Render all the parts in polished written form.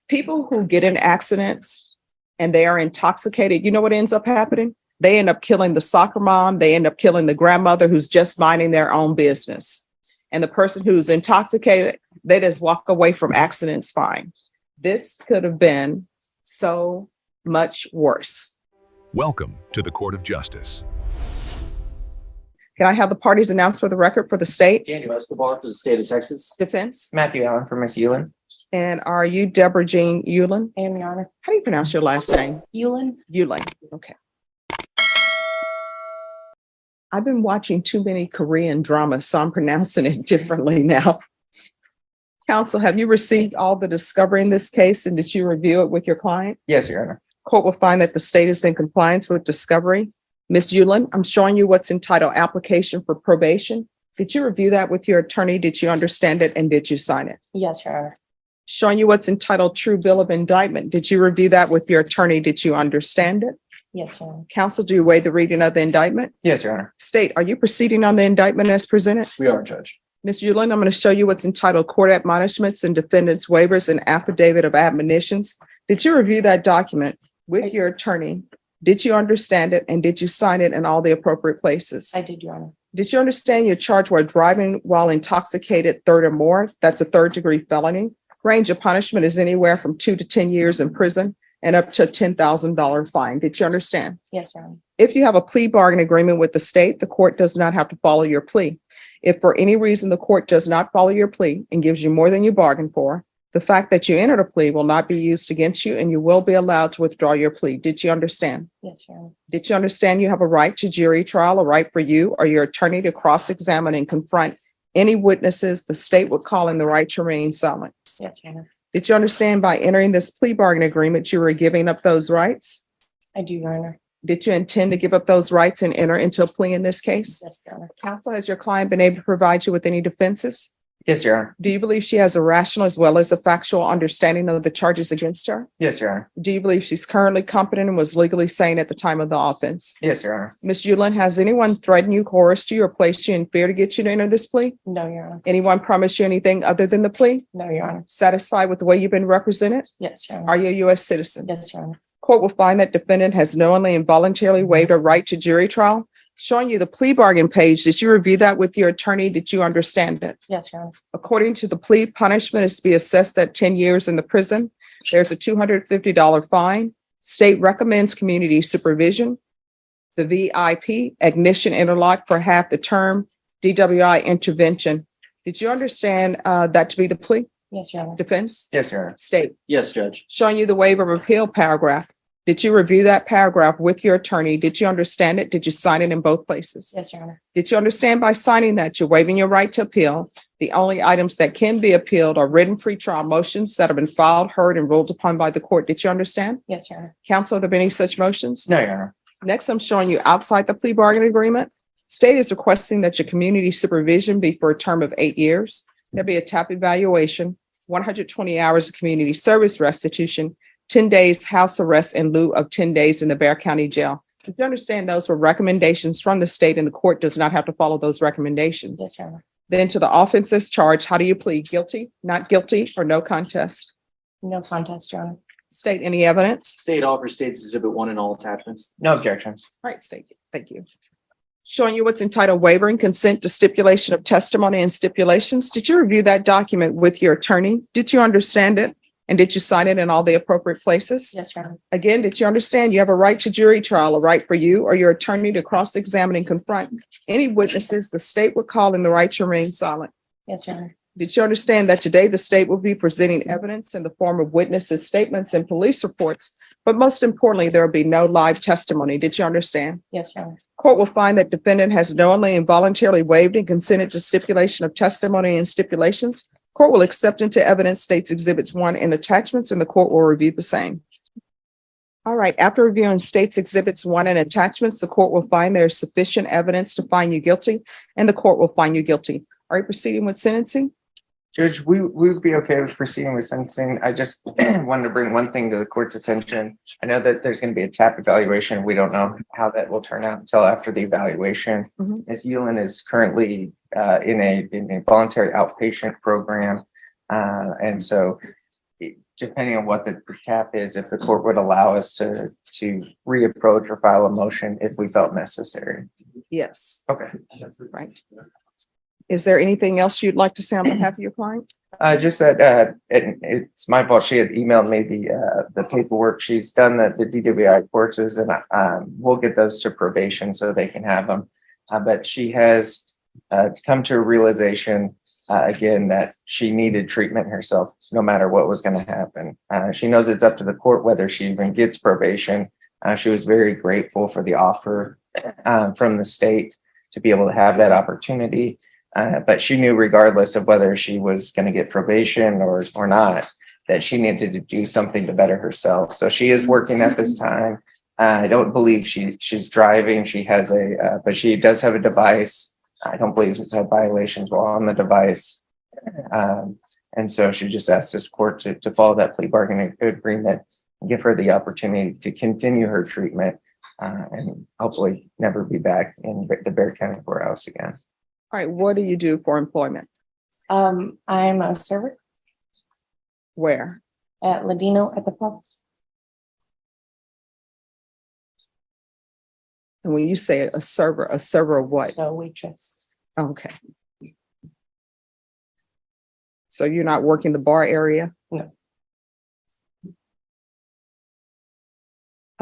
People who get in accidents and they are intoxicated, you know what ends up happening? They end up killing the soccer mom. They end up killing the grandmother who's just minding their own business. And the person who's intoxicated, they just walk away from accidents fine. This could have been so much worse. Welcome to the Court of Justice. Can I have the parties announced for the record for the state? Daniel Escobar for the state of Texas. Defense. Matthew Allen for Miss Ewan. And are you Deborah Jean Euland? I am, Your Honor. How do you pronounce your last name? Euland. Euland. Okay. I've been watching too many Korean dramas, so I'm pronouncing it differently now. Counsel, have you received all the discovery in this case, and did you review it with your client? Yes, Your Honor. Court will find that the state is in compliance with discovery. Ms. Euland, I'm showing you what's entitled application for probation. Did you review that with your attorney? Did you understand it, and did you sign it? Yes, Your Honor. Showing you what's entitled true bill of indictment. Did you review that with your attorney? Did you understand it? Yes, Your Honor. Counsel, do you waive the reading of the indictment? Yes, Your Honor. State, are you proceeding on the indictment as presented? We are, Judge. Ms. Euland, I'm going to show you what's entitled court admonishments and defendants waivers and affidavit of admonitions. Did you review that document with your attorney? Did you understand it, and did you sign it in all the appropriate places? I did, Your Honor. Did you understand your charge while driving while intoxicated, third or more? That's a third-degree felony. Range of punishment is anywhere from 2 to 10 years in prison and up to a $10,000 fine. Did you understand? Yes, Your Honor. If you have a plea bargain agreement with the state, the court does not have to follow your plea. If for any reason the court does not follow your plea and gives you more than you bargained for, the fact that you entered a plea will not be used against you, and you will be allowed to withdraw your plea. Did you understand? Yes, Your Honor. Did you understand you have a right to jury trial, a right for you or your attorney to cross-examine and confront any witnesses the state would call in the right to remain silent? Yes, Your Honor. Did you understand by entering this plea bargain agreement, you were giving up those rights? I do, Your Honor. Did you intend to give up those rights and enter into a plea in this case? Yes, Your Honor. Counsel, has your client been able to provide you with any defenses? Yes, Your Honor. Do you believe she has a rational as well as a factual understanding of the charges against her? Yes, Your Honor. Do you believe she's currently competent and was legally sane at the time of the offense? Yes, Your Honor. Ms. Euland, has anyone threatened you, coerced you, or placed you in fear to get you to enter this plea? No, Your Honor. Anyone promised you anything other than the plea? No, Your Honor. Satisfied with the way you've been represented? Yes, Your Honor. Are you a U.S. citizen? Yes, Your Honor. Court will find that defendant has knowingly and voluntarily waived a right to jury trial. Showing you the plea bargain page, did you review that with your attorney? Did you understand it? Yes, Your Honor. According to the plea, punishment is to be assessed at 10 years in the prison. There's a $250 fine. State recommends community supervision. The VIP, ignition interlock for half the term, DWI intervention. Did you understand that to be the plea? Yes, Your Honor. Defense? Yes, Your Honor. State. Yes, Judge. Showing you the waiver of appeal paragraph. Did you review that paragraph with your attorney? Did you understand it? Did you sign it in both places? Yes, Your Honor. Did you understand by signing that you're waiving your right to appeal? The only items that can be appealed are written pretrial motions that have been filed, heard, and ruled upon by the court. Did you understand? Yes, Your Honor. Counsel, have there been any such motions? No, Your Honor. Next, I'm showing you outside the plea bargain agreement. State is requesting that your community supervision be for a term of 8 years. There'll be a TAP evaluation, 120 hours of community service restitution, 10 days house arrest in lieu of 10 days in the Bexar County Jail. Did you understand those were recommendations from the state, and the court does not have to follow those recommendations? Yes, Your Honor. Then to the offenses charged, how do you plead? Guilty, not guilty, or no contest? No contest, Your Honor. State, any evidence? State offers states exhibit 1 in all attachments. No objections. All right, state. Thank you. Showing you what's entitled waiver and consent to stipulation of testimony and stipulations. Did you review that document with your attorney? Did you understand it? And did you sign it in all the appropriate places? Yes, Your Honor. Again, did you understand you have a right to jury trial, a right for you or your attorney to cross-examine and confront any witnesses the state would call in the right to remain silent? Yes, Your Honor. Did you understand that today the state will be presenting evidence in the form of witnesses' statements and police reports, but most importantly, there will be no live testimony? Did you understand? Yes, Your Honor. Court will find that defendant has knowingly and voluntarily waived and consented to stipulation of testimony and stipulations. Court will accept into evidence states exhibits 1 and attachments, and the court will review the same. All right, after reviewing states exhibits 1 and attachments, the court will find there is sufficient evidence to find you guilty, and the court will find you guilty. Are you proceeding with sentencing? Judge, we would be okay with proceeding with sentencing. I just wanted to bring one thing to the court's attention. I know that there's going to be a TAP evaluation. We don't know how that will turn out until after the evaluation. Mhm. Ms. Euland is currently in a voluntary outpatient program. And so depending on what the tap is, if the court would allow us to reapproach or file a motion if we felt necessary. Yes, Okay. right. Is there anything else you'd like to say on behalf of your client? Just that, it's my fault. She had emailed me the paperwork. She's done the DWI courses and, we'll get those to probation so they can have them. But she has, come to a realization, again, that she needed treatment herself, no matter what was going to happen. She knows it's up to the court whether she even gets probation. She was very grateful for the offer, from the state to be able to have that opportunity. But she knew regardless of whether she was going to get probation or not, that she needed to do something to better herself. So she is working at this time. I don't believe she's driving. She has but she does have a device. I don't believe she's had violations while on the device. And so she just asked this court to follow that plea bargaining agreement and give her the opportunity to continue her treatment, and hopefully never be back in the Bexar County courthouse again. All right, what do you do for employment? I'm a server Where? at Ladino at the pub. And when you say a server of what? The waitress. Okay. So you're not working the bar area? No.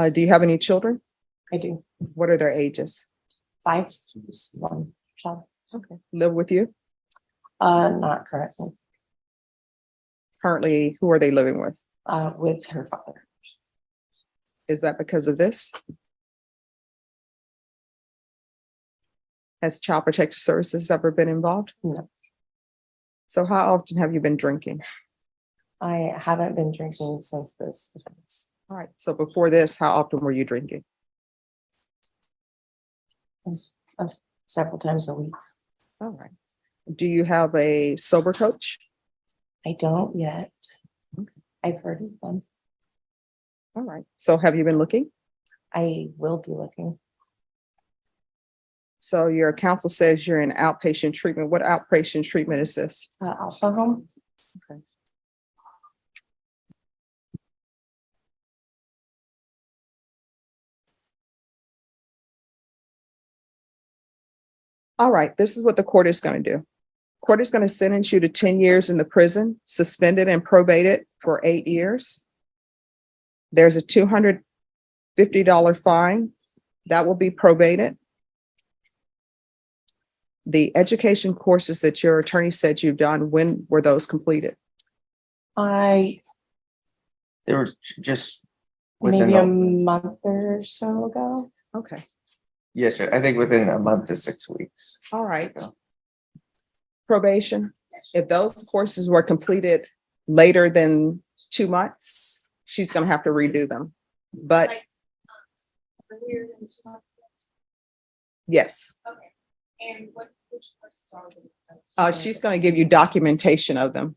Do you have any children? I do. What are their ages? 5, 1 child. Okay. Live with you? Not currently. Currently, who are they living with? With her father. Is that because of this? Has Child Protective Services ever been involved? No. So how often have you been drinking? I haven't been drinking since this offense. All right. So before this, how often were you drinking? Several times a week. All right. Do you have a sober coach? I don't yet. I've heard of them. All right. So have you been looking? I will be looking. So your counsel says you're in outpatient treatment. What outpatient treatment is this? Alpha Home. Okay. All right, this is what the court is going to do. Court is going to sentence you to 10 years in the prison, suspended and probated for 8 years. There's a $250 fine that will be probated. The education courses that your attorney said you've done, when were those completed? They were just within Maybe a month or so ago. Okay, yes, sir. I think within a month to 6 weeks. all right. Probation, if those courses were completed later than 2 months, she's going to have to redo them. But yes. Okay. And which courses are they? She's going to give you documentation of them.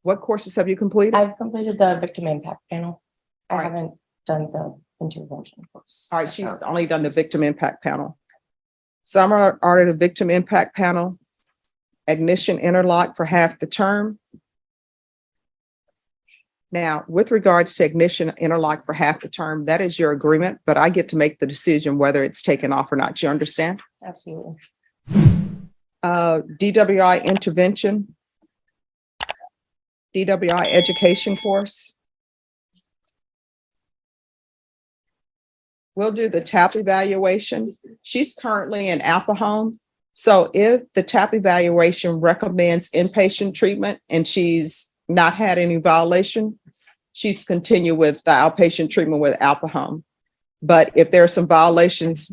What courses have you completed? I've completed the victim impact panel. I All right. haven't done the intervention course. All right, she's only done the victim impact panel. So I'm going to order the victim impact panel, ignition interlock for half the term. Now, with regards to ignition interlock for half the term, that is your agreement, but I get to make the decision whether it's taken off or not. You understand? Absolutely. DWI intervention, DWI education course. We'll do the TAP evaluation. She's currently in Alpha Home. So if the TAP evaluation recommends inpatient treatment and she's not had any violation, she's continue with the outpatient treatment with Alpha Home. But if there are some violations,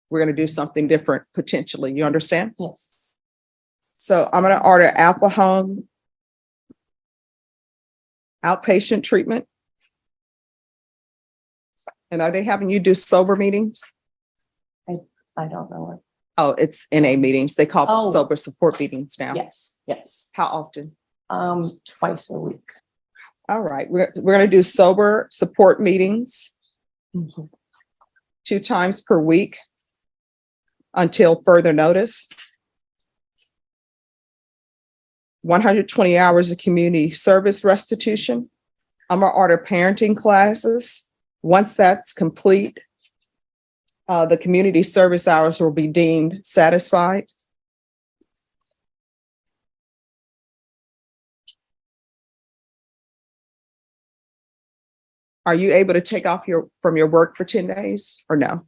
we're going to do something different potentially. You understand? Yes. So I'm going to order Alpha Home outpatient treatment. And are they having you do sober meetings? I don't know what. Oh, it's NA meetings. They call them Oh. sober support meetings now. Yes. Yes. How often? Twice a week. All right. We're going to do sober support meetings Mhm. 2 times per week until further notice. 120 hours of community service restitution. I'm gonna order parenting classes. Once that's complete, the community service hours will be deemed satisfied. Are you able to take off from your work for 10 days or no?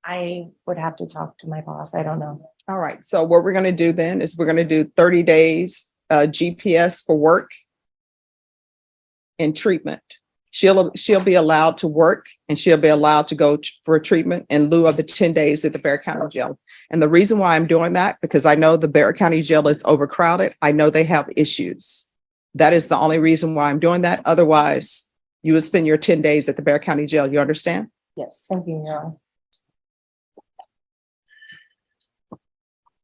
I would have to talk to my boss. I don't know. All right, so what we're gonna do then is we're gonna do 30 days GPS for work and treatment. She'll be allowed to work and she'll be allowed to go for a treatment in lieu of the 10 days at the Bexar County Jail. And the reason why I'm doing that, because I know the Bexar County Jail is overcrowded. I know they have issues. That is the only reason why I'm doing that. Otherwise, you would spend your 10 days at the Bexar County Jail. You understand? Yes, thank you, Your Honor.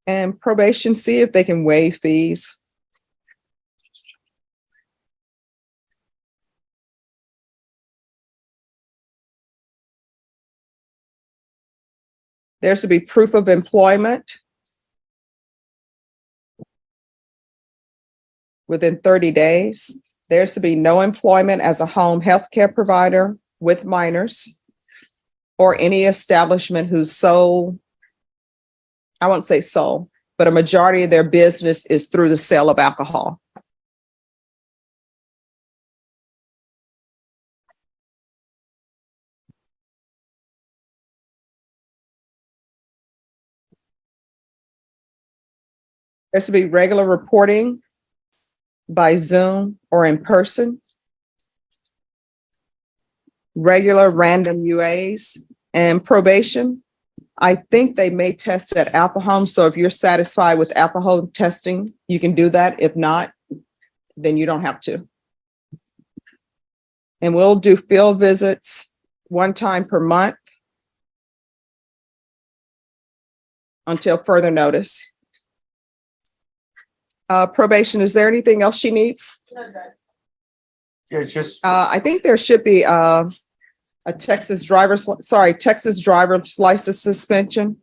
And probation, see if they can waive fees. There should be proof of employment within 30 days. There should be no employment as a home health care provider with minors or any establishment whose sole, I won't say sole, but a majority of their business is through the sale of alcohol. There should be regular reporting by Zoom or in person. Regular random UAs and probation. I think they may test at alcohol. So if you're satisfied with alcohol testing, you can do that. If not, then you don't have to. And we'll do field visits one time per month until further notice. Probation, is there anything else she needs? It's just, I think there should be a Texas driver's license suspension.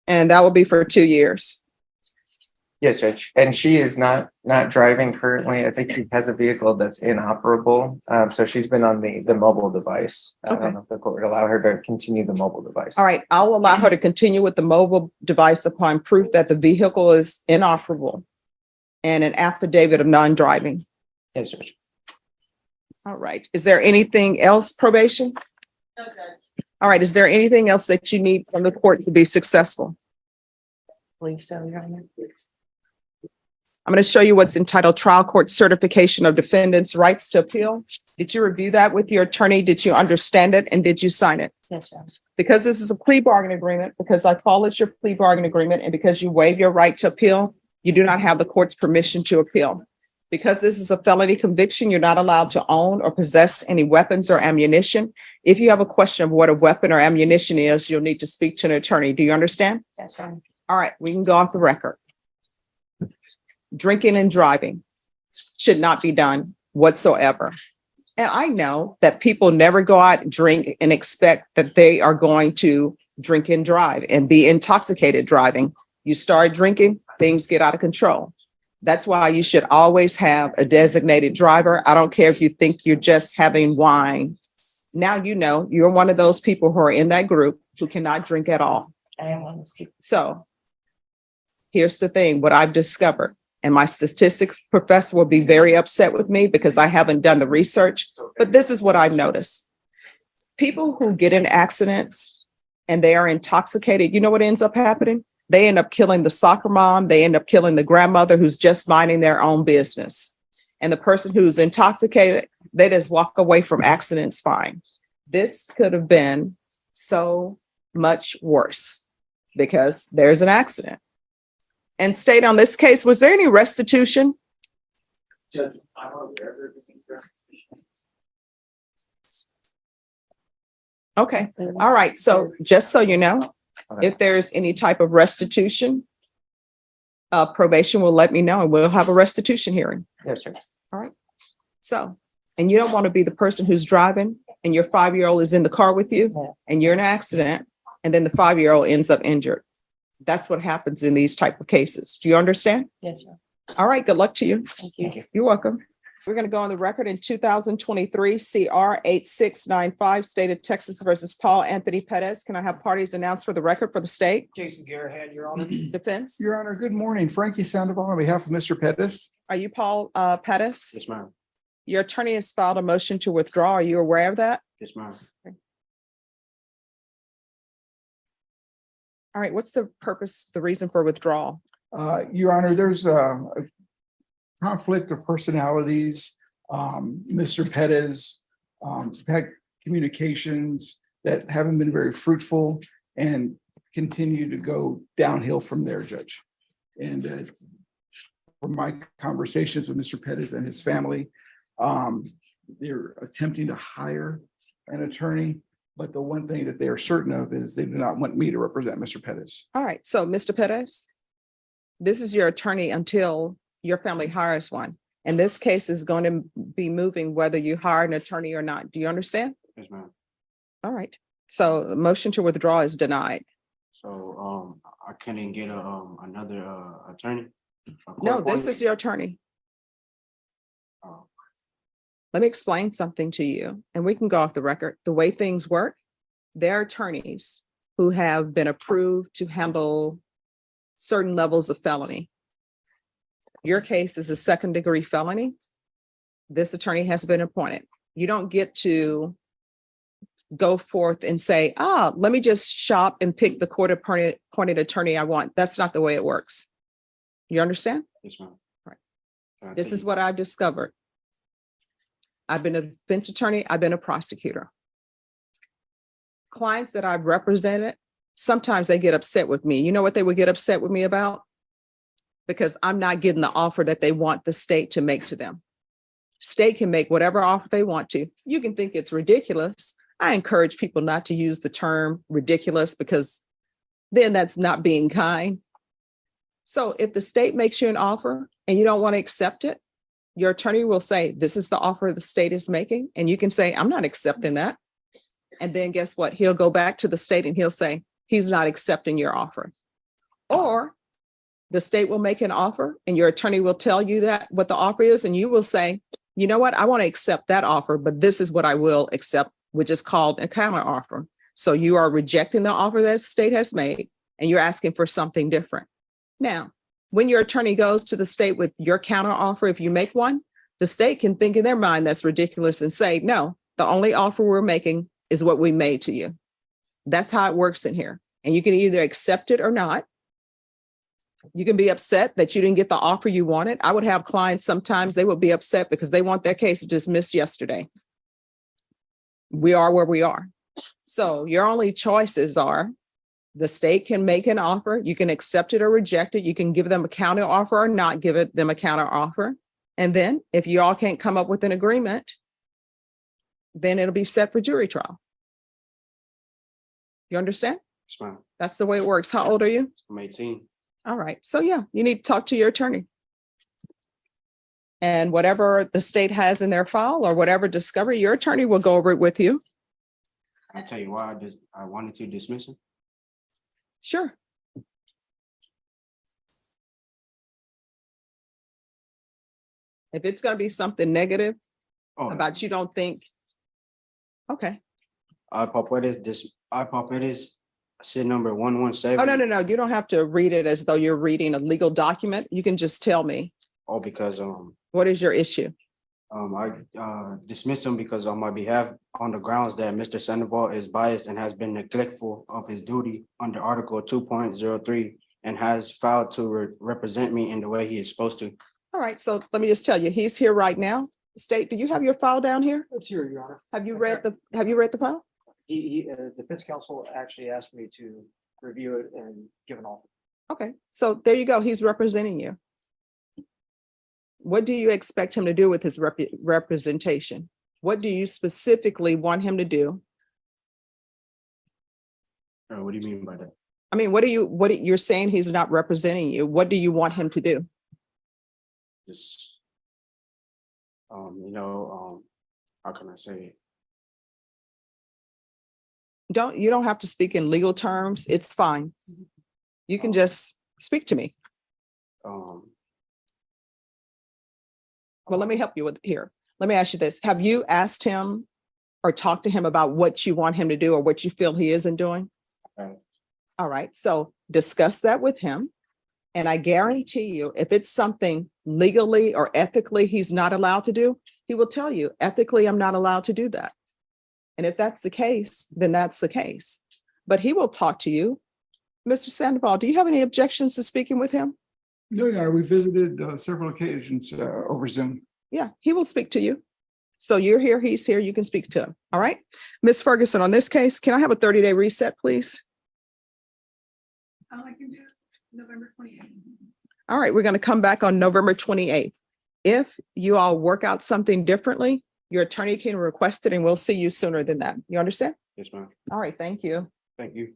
And that will be for 2 years. yes, Judge, and she is not driving currently. I think she has a vehicle that's inoperable. So she's been on the mobile device. I Okay. don't know if the court would allow her to continue the mobile device. All right, I'll allow her to continue with the mobile device upon proof that the vehicle is inoperable and an affidavit of non-driving. Yes, Judge. All right, is there anything else, probation? Okay. All right, is there anything else that you need from the court to be successful? I believe so, Your Honor. I'm going to show you what's entitled Trial Court Certification of Defendants' Rights to Appeal. Did you review that with your attorney? Did you understand it? And did you sign it? Yes, Your Honor. Because this is a plea bargain agreement, because I followed your plea bargain agreement, and because you waive your right to appeal, you do not have the court's permission to appeal. Because this is a felony conviction, you're not allowed to own or possess any weapons or ammunition. If you have a question of what a weapon or ammunition is, you'll need to speak to an attorney. Do you understand? Yes, Your Honor. All right, we can go off the record. Drinking and driving should not be done whatsoever. And I know that people never go out and drink and expect that they are going to drink and drive and be intoxicated driving. You start drinking, things get out of control. That's why you should always have a designated driver. I don't care if you think you're just having wine. Now you know you're one of those people who are in that group who cannot drink at all. I am on the speaker. So here's the thing, what I've discovered, and my statistics professor will be very upset with me because I haven't done the research, but this is what I've noticed. People who get in accidents and they are intoxicated, you know what ends up happening? They end up killing the soccer mom. They end up killing the grandmother who's just minding their own business. And the person who's intoxicated, they just walk away from accidents fine. This could have been so much worse because there's an accident. And state on this case, was there any restitution? Judge, I'm aware of everything. Okay, all right. So just so you know, Okay. if there's any type of restitution, probation will let me know and we'll have a restitution hearing. Yes, sir. So, and you don't want to be the person who's driving and your 5-year-old is in the car with you Yes. and you're in an accident and then the 5-year-old ends up injured. That's what happens in these type of cases. Do you understand? Yes, sir. All right, good luck to you. Thank you. Thank you. You're welcome. We're going to go on the record in 2023 CR 8695, State of Texas versus Paul Anthony Pettis. Can I have parties announced for the record for the state? Jason Garrett, Your Honor. Defense? Your Honor, good morning. Frankie Sandoval on behalf of Mr. Pettis. Are you Paul Pettis? Yes, ma'am. Your attorney has filed a motion to withdraw. Are you aware of that? Yes, ma'am. All right, what's the purpose, the reason for withdrawal? Your Honor, there's a conflict of personalities. Mr. Pettis had communications that haven't been very fruitful and continue to go downhill from there, Judge. And from my conversations with Mr. Pettis and his family, they're attempting to hire an attorney, but the one thing that they are certain of is they do not want me to represent Mr. Pettis. All right, so Mr. Pettis, this is your attorney until your family hires one. And this case is going to be moving whether you hire an attorney or not. Do you understand? Yes, ma'am. All right. So the motion to withdraw is denied. So, I couldn't get another attorney? No, this is your attorney. Oh, Let me explain something to you and we can go off the record. The way things work, there are attorneys who have been approved to handle certain levels of felony. Your case is a second-degree felony. This attorney has been appointed. You don't get to go forth and say, let me just shop and pick the court-appointed attorney I want. That's not the way it works. You understand? yes, ma'am. Right. Can I This tell is you- what I've discovered. I've been a defense attorney. I've been a prosecutor. Clients that I've represented, sometimes they get upset with me. You know what they would get upset with me about? Because I'm not getting the offer that they want the state to make to them. State can make whatever offer they want to. You can think it's ridiculous. I encourage people not to use the term ridiculous because then that's not being kind. So if the state makes you an offer and you don't want to accept it, your attorney will say, this is the offer the state is making. And you can say, I'm not accepting that. And then guess what? He'll go back to the state and he'll say, he's not accepting your offer. Or the state will make an offer and your attorney will tell you that what the offer is. And you will say, you know what? I want to accept that offer, but this is what I will accept, which is called a counter offer. So you are rejecting the offer that the state has made and you're asking for something different. Now, when your attorney goes to the state with your counter offer, if you make one, the state can think in their mind that's ridiculous and say, no, the only offer we're making is what we made to you. That's how it works in here. And you can either accept it or not. You can be upset that you didn't get the offer you wanted. I would have clients, sometimes they would be upset because they want their case dismissed yesterday. We are where we are. So your only choices are the state can make an offer. You can accept it or reject it. You can give them a counter offer or not give them a counter offer. And then if you all can't come up with an agreement, then it'll be set for jury trial. You understand? Yes, ma'am. That's the way it works. How old are you? I'm 18. All right. So yeah, you need to talk to your attorney. And whatever the state has in their file or whatever discovery, your attorney will go over it with you. Can I tell you why I wanted to dismiss him? Sure. If it's going to be something negative Oh, about you don't think, okay. I SID number 117. Oh, no. You don't have to read it as though you're reading a legal document. You can just tell me, Oh, because what is your issue? I dismissed him because on my behalf, on the grounds that Mr. Sandoval is biased and has been neglectful of his duty under Article 2.03 and has failed to represent me in the way he is supposed to. All right. So let me just tell you, he's here right now. State, do you have your file down here? It's here, Your Honor. Have you read the file? Defense counsel actually asked me to review it and give an offer. Okay, so there you go. He's representing you. What do you expect him to do with his representation? What do you specifically want him to do? What do you mean by that? I mean, you're saying he's not representing you. What do you want him to do? Just, how can I say it? You don't have to speak in legal terms. It's fine. You can just speak to me. Um, Well, let me help you with here. Let me ask you this. Have you asked him or talked to him about what you want him to do or what you feel he isn't doing? Right. All right. So discuss that with him. And I guarantee you, if it's something legally or ethically he's not allowed to do, he will tell you, ethically, I'm not allowed to do that. And if that's the case, then that's the case. But he will talk to you. Mr. Sandoval, do you have any objections to speaking with him? No, Your Honor, we visited several occasions over Zoom. Yeah, he will speak to you. So you're here, he's here, you can speak to him. All right. Ms. Ferguson, on this case, can I have a 30-day reset, please? I can do November 28th. All right, we're going to come back on November 28th. If you all work out something differently, your attorney can request it and we'll see you sooner than that. You understand? yes, ma'am. All right, thank you. Thank you.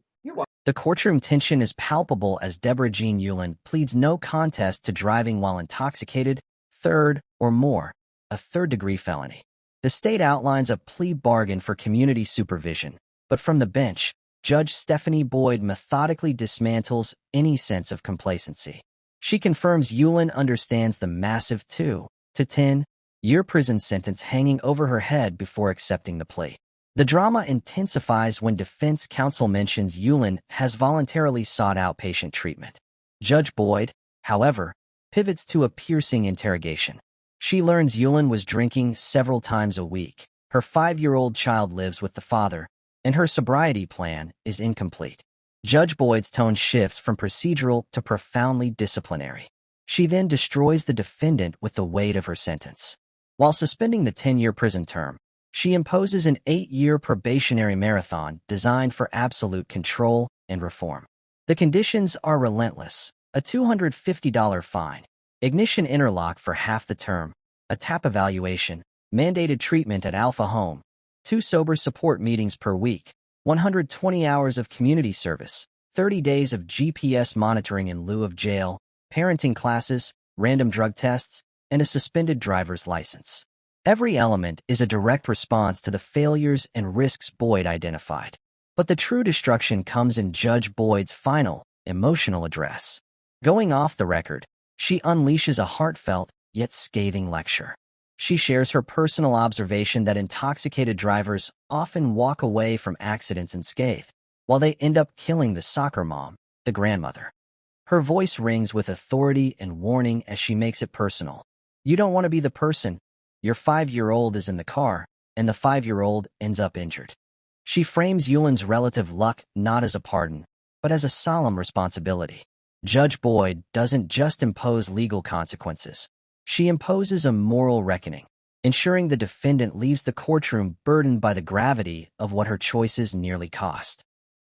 The courtroom tension is palpable as Deborah Jean Hewlin pleads no contest to driving while intoxicated, third or more, a third-degree felony. The state outlines a plea bargain for community supervision, but from the bench, Judge Stephanie Boyd methodically dismantles any sense of complacency. She confirms Hewlin understands the massive 2 to 10-year prison sentence hanging over her head before accepting the plea. The drama intensifies when defense counsel mentions Hewlin has voluntarily sought outpatient treatment. Judge Boyd, however, pivots to a piercing interrogation. She learns Hewlin was drinking several times a week. Her 5-year-old child lives with the father, and her sobriety plan is incomplete. Judge Boyd's tone shifts from procedural to profoundly disciplinary. She then destroys the defendant with the weight of her sentence. While suspending the 10-year prison term, she imposes an 8-year probationary marathon designed for absolute control and reform. The conditions are relentless: a $250 fine, ignition interlock for half the term, a TAP evaluation, mandated treatment at Alpha Home, 2 sober support meetings per week, 120 hours of community service, 30 days of GPS monitoring in lieu of jail, parenting classes, random drug tests, and a suspended driver's license. Every element is a direct response to the failures and risks Boyd identified. But the true destruction comes in Judge Boyd's final, emotional address. Going off the record, she unleashes a heartfelt yet scathing lecture. She shares her personal observation that intoxicated drivers often walk away from accidents unscathed, while they end up killing the soccer mom, the grandmother. Her voice rings with authority and warning as she makes it personal. You don't want to be the person. Your 5-year-old is in the car, and the 5-year-old ends up injured. She frames Hewlin's relative luck not as a pardon, but as a solemn responsibility. Judge Boyd doesn't just impose legal consequences. She imposes a moral reckoning, ensuring the defendant leaves the courtroom burdened by the gravity of what her choices nearly cost.